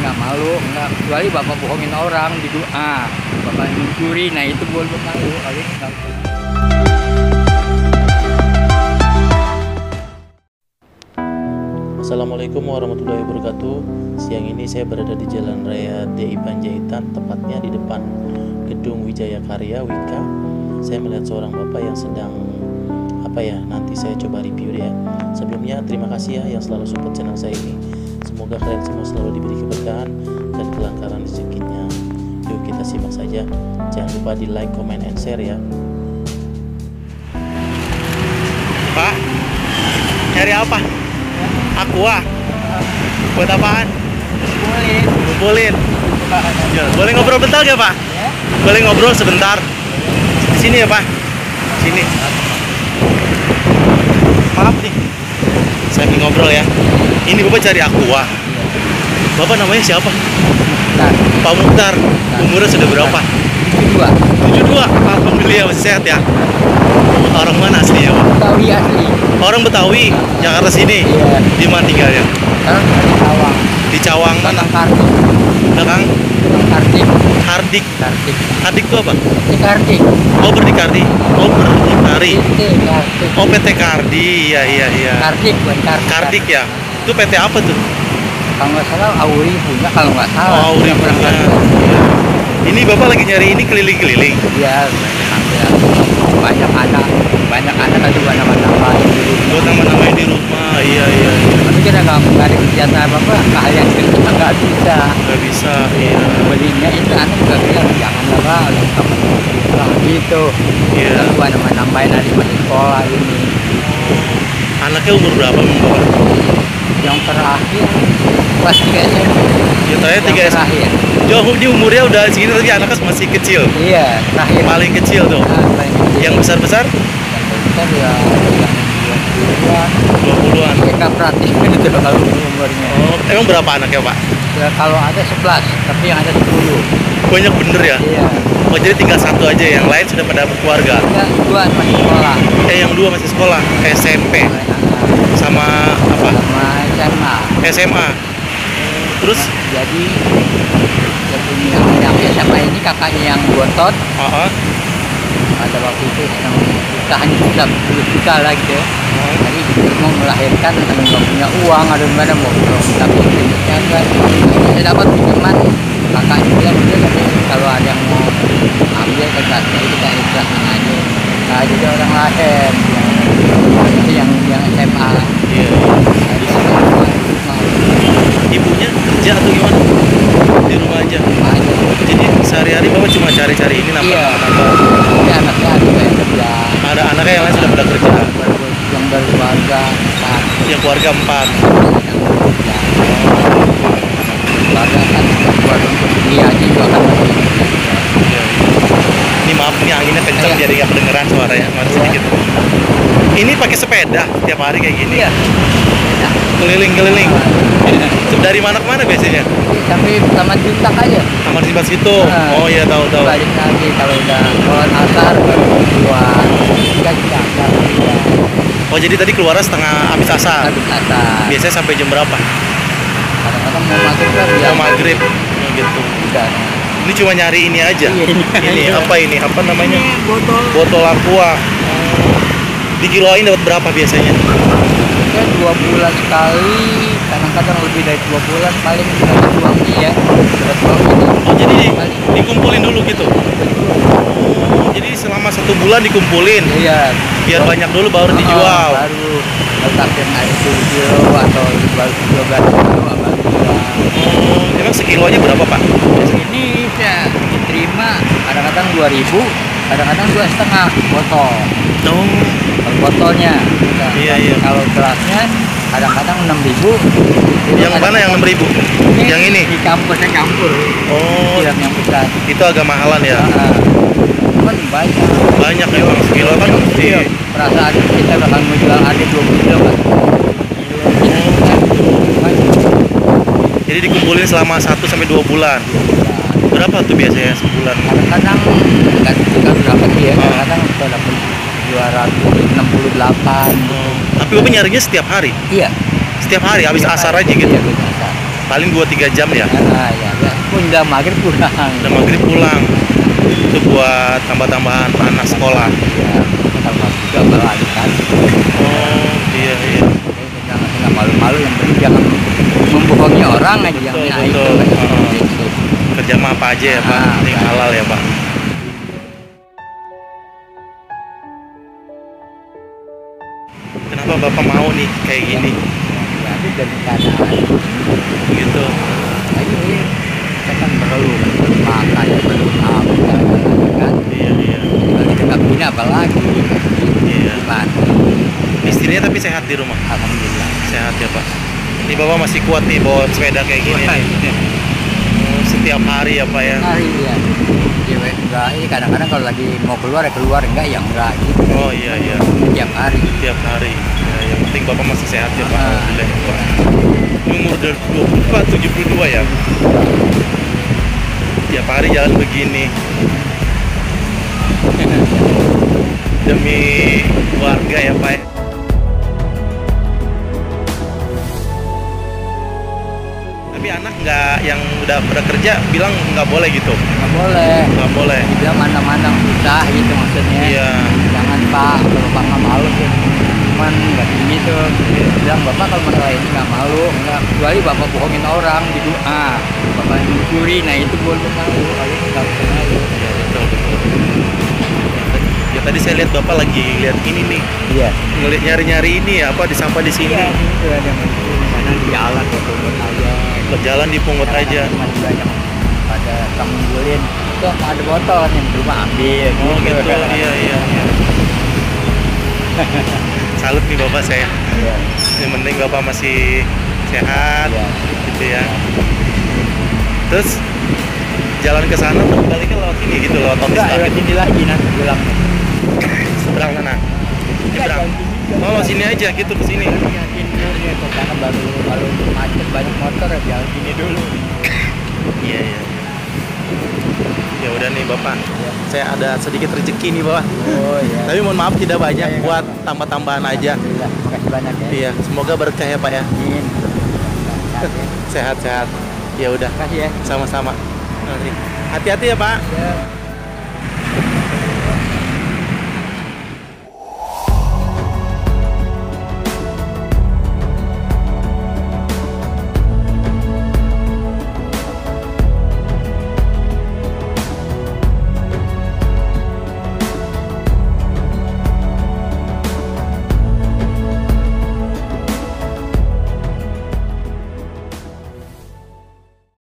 nggak malu, nggak, kecuali bapak bohongin orang di doa, bapak mencuri, nah itu boleh malu. Kalau ini nggak. Assalamualaikum warahmatullahi wabarakatuh. Siang ini saya berada di Jalan Raya DI Panjaitan, tepatnya di depan Gedung Wijaya Karya Wika. Saya melihat seorang bapak yang sedang nanti saya coba review deh ya. Sebelumnya terima kasih ya yang selalu support channel saya ini. Semoga kalian semua selalu diberi keberkahan dan kelancaran rezekinya. Yuk kita simak saja. Jangan lupa di like, comment, and share ya. Pak, nyari apa? Aqua. Buat apaan? Ngumpulin. Boleh ngobrol bentar gak, Pak? Boleh ngobrol sebentar. Di sini ya, Pak. Sini. Maaf nih. Saya ingin ngobrol ya. Ini Bapak cari Aqua. Bapak namanya siapa? Pak Mukhtar. Umurnya sudah berapa? 72. Alhamdulillah masih sehat ya. Orang mana asli ya, Pak? Betawi asli. Orang Betawi, Jakarta sini. Iya. Di mana tinggalnya? Sekarang di Cawang. Di Cawang mana? Kartik. Belakang Kartik. Hardik. Kartik. Hardik itu apa? Di Kartik. Oh, Berdikari. Oh, Berdikari. Kartik. Oh, PT Kardi. Iya. Kartik bukan Kartik. Kardik ya. Itu PT apa tuh? Kalau nggak salah Auri punya, kalau nggak salah. Oh, Auri Yang punya. pernah Iya. Ini Bapak lagi nyari ini keliling-keliling. Iya, banyak anak tapi buat nama-nama di rumah. Buat nama-namain di rumah. Iya. Tapi kita nggak ada kegiatan apa-apa, kalian kita nggak bisa. Nggak bisa. Iya. Belinya itu anak juga bilang janganlah Pak, lah gitu. Iya. Buat nama-namain hari masih sekolah ini. Anaknya umur berapa memang Bapak? Yang terakhir kelas 3 SMP. Ya terakhir 3 Yang SD. terakhir. Jauh di umurnya udah segini tapi anaknya masih kecil. Iya, terakhir. Paling kecil tuh. Paling kecil. Yang besar-besar? Yang besar ya 20-an. 20-an. Ya nggak praktis gitu kalau umurnya. Oh, emang berapa anaknya, Pak? Ya, kalau ada 11, tapi yang ada 10. Banyak bener ya? Iya. Oh, jadi tinggal satu aja, yang lain sudah pada berkeluarga. Ya, dua masih sekolah. Yang dua masih sekolah, SMP sama apa? Sama SMA. SMA. Terus? Jadi yang SMA ini kakaknya yang gotot. Ada waktu itu yang usahanya sudah 10 juta lagi ya. Jadi dia mau melahirkan, ada nggak punya uang, ada mana mau tapi kan saya dapat pinjaman. Kakaknya bilang kalau ada yang mau ambil ke saya kita ikhlasin aja. Nah, jadi orang lain itu yang SMA. Iya. Ibunya kerja atau gimana? Di rumah aja. Jadi sehari-hari Bapak cuma cari-cari ini nambah-nambah. Ini anaknya ada yang kerja. Ada anaknya yang lain sudah pada kerja. Yang berkeluarga 4. Yang keluarga 4. Keluarga kan buat untuk dia aja juga kan. Ini maaf nih anginnya kencang jadi nggak kedengeran suaranya, maaf sedikit. Ini pakai sepeda tiap hari kayak gini. Iya. Keliling-keliling. Dari mana ke mana biasanya? Sampai Taman Bintang aja. Taman Sipas situ. Oh iya tahu. Balik lagi kalau udah sholat asar baru keluar. Enggak juga asar. Oh jadi tadi keluar setengah habis asar. Habis asar. Biasanya sampai jam berapa? Kadang-kadang mau maghrib kan ya. Mau maghrib. Oh, gitu. Udah. Ini cuma nyari ini aja. Ini Iya. apa ini? Apa namanya? Botol. Botol Aqua. Dikiloin dapat berapa biasanya? Ya 2 bulan sekali, kadang-kadang lebih dari 2 bulan paling dapat uang dia. Dapat uang ini. Oh jadi dikumpulin dulu gitu? Oh, jadi selama 1 bulan dikumpulin? Iya. Biar banyak dulu baru dijual? Baru letakkan air 10 kilo atau baru 12 kilo baru jual. Oh, emang sekilonya berapa Pak? Ini ya diterima kadang-kadang 2.000, kadang-kadang 2,5 botol. Oh. Kalau botolnya. Iya. Kalau gelasnya kadang-kadang 6.000. Yang mana yang 6.000? Yang ini? Saya campur. Oh, Yang besar. itu agak mahalan ya? Cuman banyak. Banyak emang, sekilo kan? Iya. Perasaan kita bakal menjual ada 20 kilo kan. Jadi dikumpulin selama 1-2 bulan. Berapa tuh biasanya sebulan? Kadang-kadang nggak juga berapa sih ya. Kadang-kadang kita dapat 268. Tapi Bapak nyarinya setiap hari? Iya. Setiap hari habis Setiap asar hari. aja gitu? Iya, habis asar. Paling 2-3 jam ya. Nah, ya. Pun udah maghrib pulang. Udah maghrib pulang. Itu buat tambah-tambahan anak sekolah. Ya, kalau maghrib juga balik kan. Oh iya iya. Jangan malu-malu, yang penting jangan membohongi orang aja. Betul, Yang betul. itu. Kerja mah apa aja ya Pak, penting halal ya Pak. Kenapa Bapak mau nih kayak gini? Jadi dari keadaan Gitu. ini kita kan perlu makan, perlu apa kan. Iya iya. Kalau kita nggak punya apalagi Iya. gimana? Istrinya tapi sehat di rumah. Alhamdulillah. Sehat ya Pak. Ini Bapak masih kuat nih bawa sepeda kayak gini nih. Oh, setiap hari ya Pak ya. Hari ya. Cewek enggak, ini kadang-kadang kalau lagi mau keluar ya keluar, enggak ya enggak gitu. Oh iya iya. Tiap hari. Setiap hari. Ya, yang penting Bapak masih sehat ya Pak. Ah. Alhamdulillah ya Pak. Ini umur dari 72 ya. Tiap hari jalan begini. Demi keluarga ya Pak. Tapi anak nggak yang udah kerja bilang nggak boleh gitu. Nggak boleh. Nggak boleh. Dia mana-mana susah gitu maksudnya. Iya. Jangan Pak, kalau Bapak nggak malu tuh. Cuman nggak gini tuh. Dia bilang Bapak kalau masalah ini nggak malu, nggak. Kecuali Bapak bohongin orang di doa. Bapak mencuri, nah itu boleh malu. Kalau itu nggak boleh malu. Ya, betul betul. Ya tadi saya lihat Bapak lagi lihat ini nih. Iya. Ngelihat nyari-nyari ini ya, apa di sampah di sini. Iya, itu ada mana di alat ya turun aja. Berjalan dipungut aja. Masih banyak pada kamunggulin. Itu ada botol kan yang di rumah ambil. Oh gitu. Iya iya iya. Salut nih Bapak saya. Iya. Yang penting Bapak masih sehat, Iya. gitu ya. Terus jalan ke sana terus baliknya lewat ini gitu, lewat Enggak, Otis lewat gitu. sini lagi nanti pulang. Seberang sana. Seberang. Oh sini aja gitu ke sini. Timurnya ke sana baru macet banyak motor ya jalan sini dulu. Iya iya. Ya udah nih Bapak. Iya. Saya ada sedikit rezeki nih Bapak. Oh iya. Tapi mohon maaf tidak banyak Iya, iya, buat iya. tambah-tambahan aja. Alhamdulillah, makasih banyak ya. Iya, semoga berkah ya Pak ya. Amin. Sehat-sehat. Ya udah, Makasih ya. sama-sama. Hati-hati ya Pak. Ya.